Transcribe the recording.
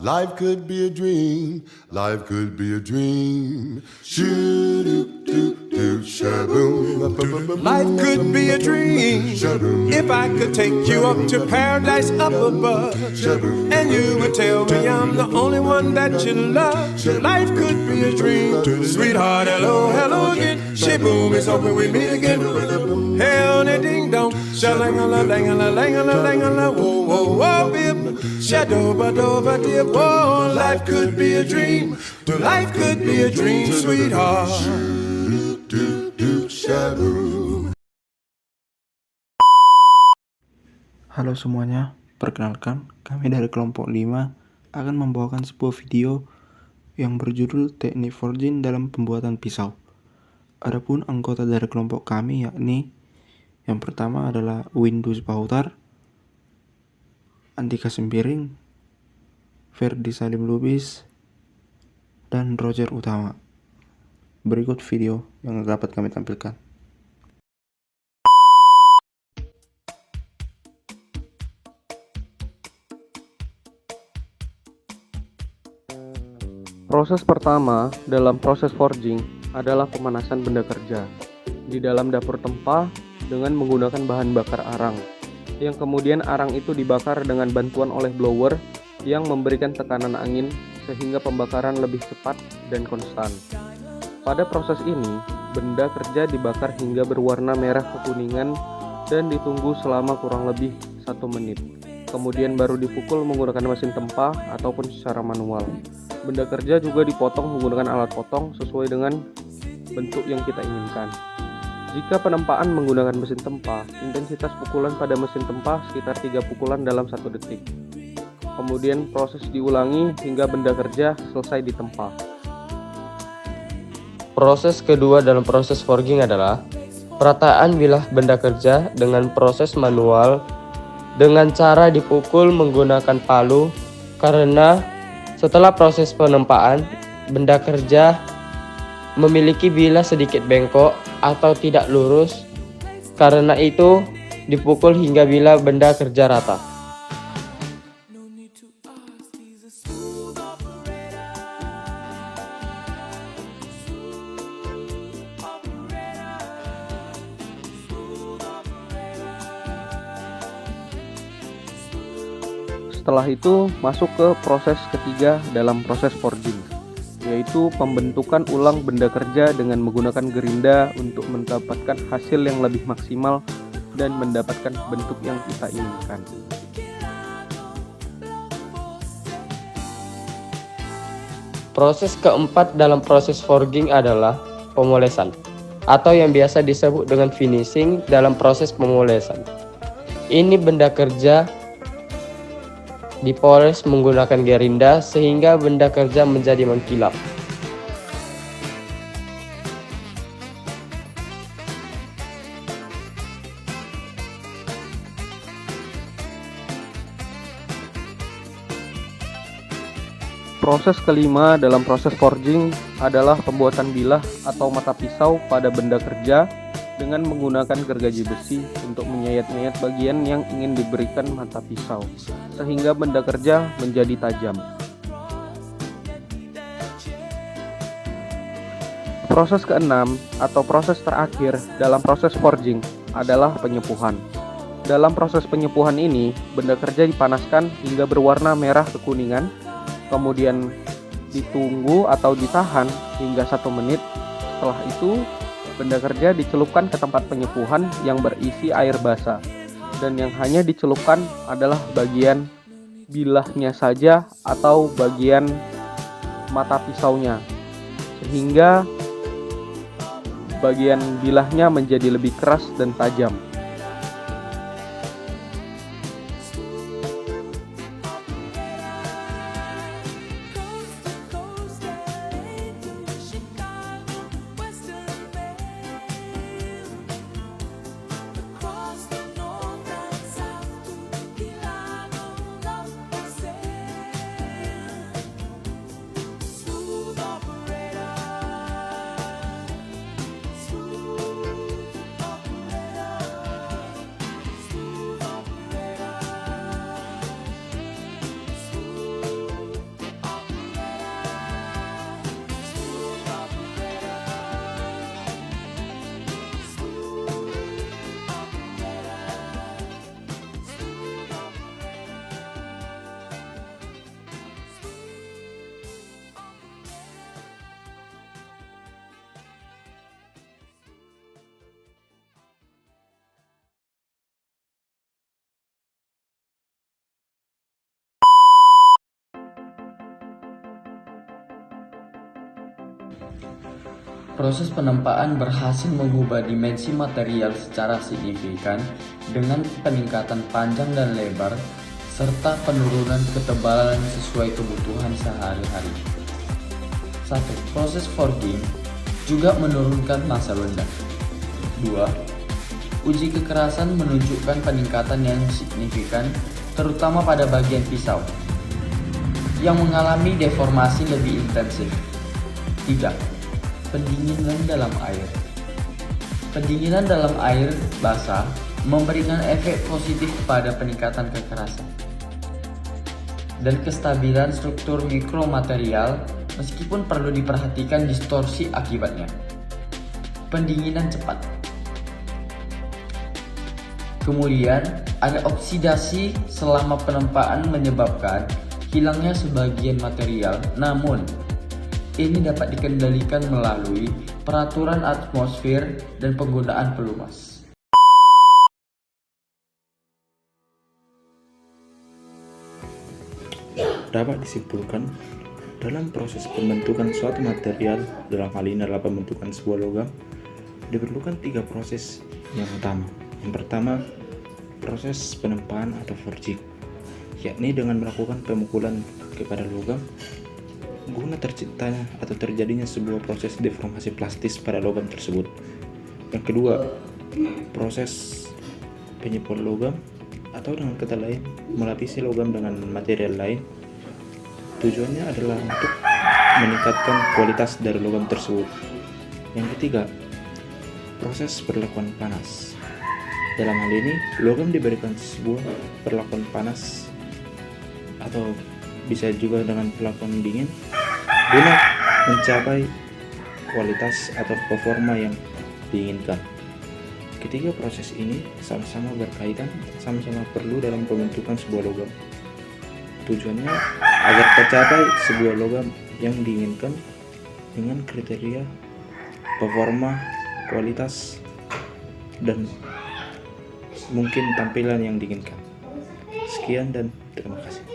Life could be a dream. Life could be a dream. Shoo-doo-doo-doo, shaboom. Life could be a dream if I could take you up to paradise up above, and you would tell me I'm the only one that you love. Life could be a dream, sweetheart. Hello, hello again. Shaboom, it's hoping we meet again. Hell, ding dong, shalangala, dangala, langala, langala, whoa, whoa, whoa, bib, shadoba, doba, dib, whoa. Life could be a dream. Life could be a dream, sweetheart. Halo semuanya, perkenalkan kami dari kelompok 5 akan membawakan sebuah video yang berjudul teknik forging dalam pembuatan pisau. Adapun anggota dari kelompok kami yakni yang pertama adalah Windows Pautar, Andika Sempiring, Ferdi Salim Lubis, dan Roger Utama. Berikut video yang dapat kami tampilkan. Proses pertama dalam proses forging adalah pemanasan benda kerja di dalam dapur tempah dengan menggunakan bahan bakar arang, yang kemudian arang itu dibakar dengan bantuan oleh blower yang memberikan tekanan angin sehingga pembakaran lebih cepat dan konstan. Pada proses ini, benda kerja dibakar hingga berwarna merah kekuningan dan ditunggu selama kurang lebih 1 menit. Kemudian baru dipukul menggunakan mesin tempah ataupun secara manual. Benda kerja juga dipotong menggunakan alat potong sesuai dengan bentuk yang kita inginkan. Jika penempaan menggunakan mesin tempah, intensitas pukulan pada mesin tempah sekitar 3 pukulan dalam 1 detik. Kemudian proses diulangi hingga benda kerja selesai ditempa. Proses kedua dalam proses forging adalah perataan bilah benda kerja dengan proses manual dengan cara dipukul menggunakan palu, karena setelah proses penempaan, benda kerja memiliki bilah sedikit bengkok atau tidak lurus. Karena itu, dipukul hingga bilah benda kerja rata. Setelah itu masuk ke proses ketiga dalam proses forging, yaitu pembentukan ulang benda kerja dengan menggunakan gerinda untuk mendapatkan hasil yang lebih maksimal dan mendapatkan bentuk yang kita inginkan. Proses keempat dalam proses forging adalah pemolesan, atau yang biasa disebut dengan finishing dalam proses pemolesan. Ini benda kerja dipoles menggunakan gerinda sehingga benda kerja menjadi mengkilap. Proses kelima dalam proses forging adalah pembuatan bilah atau mata pisau pada benda kerja dengan menggunakan gergaji besi untuk menyayat-nyayat bagian yang ingin diberikan mata pisau, sehingga benda kerja menjadi tajam. Proses keenam atau proses terakhir dalam proses forging adalah penyepuhan. Dalam proses penyepuhan ini, benda kerja dipanaskan hingga berwarna merah kekuningan, kemudian ditunggu atau ditahan hingga 1 menit. Setelah itu, benda kerja dicelupkan ke tempat penyepuhan yang berisi air basah, dan yang hanya dicelupkan adalah bagian bilahnya saja atau bagian mata pisaunya, sehingga bagian bilahnya menjadi lebih keras dan tajam. Proses penempaan berhasil mengubah dimensi material secara signifikan dengan peningkatan panjang dan lebar serta penurunan ketebalan sesuai kebutuhan sehari-hari. 1. Proses forging juga menurunkan masa benda. 2. Uji kekerasan menunjukkan peningkatan yang signifikan terutama pada bagian pisau yang mengalami deformasi lebih intensif. 3. Pendinginan dalam air. Pendinginan dalam air basah memberikan efek positif pada peningkatan kekerasan dan kestabilan struktur mikromaterial meskipun perlu diperhatikan distorsi akibatnya. Pendinginan cepat. Kemudian ada oksidasi selama penempaan menyebabkan hilangnya sebagian material, namun ini dapat dikendalikan melalui peraturan atmosfer dan penggunaan pelumas. Dapat disimpulkan, dalam proses pembentukan suatu material, dalam hal ini adalah pembentukan sebuah logam, diperlukan 3 proses yang utama. Yang pertama, proses penempaan atau forging, yakni dengan melakukan pemukulan kepada logam guna terciptanya atau terjadinya sebuah proses deformasi plastis pada logam tersebut. Yang kedua, proses penyepol logam atau dengan kata lain melapisi logam dengan material lain. Tujuannya adalah untuk meningkatkan kualitas dari logam tersebut. Yang ketiga, proses perlakuan panas. Dalam hal ini, logam diberikan sebuah perlakuan panas atau bisa juga dengan perlakuan dingin guna mencapai kualitas atau performa yang diinginkan. Ketiga proses ini sama-sama berkaitan, sama-sama perlu dalam pembentukan sebuah logam. Tujuannya agar tercapai sebuah logam yang diinginkan dengan kriteria performa, kualitas, dan mungkin tampilan yang diinginkan. Sekian dan terima kasih.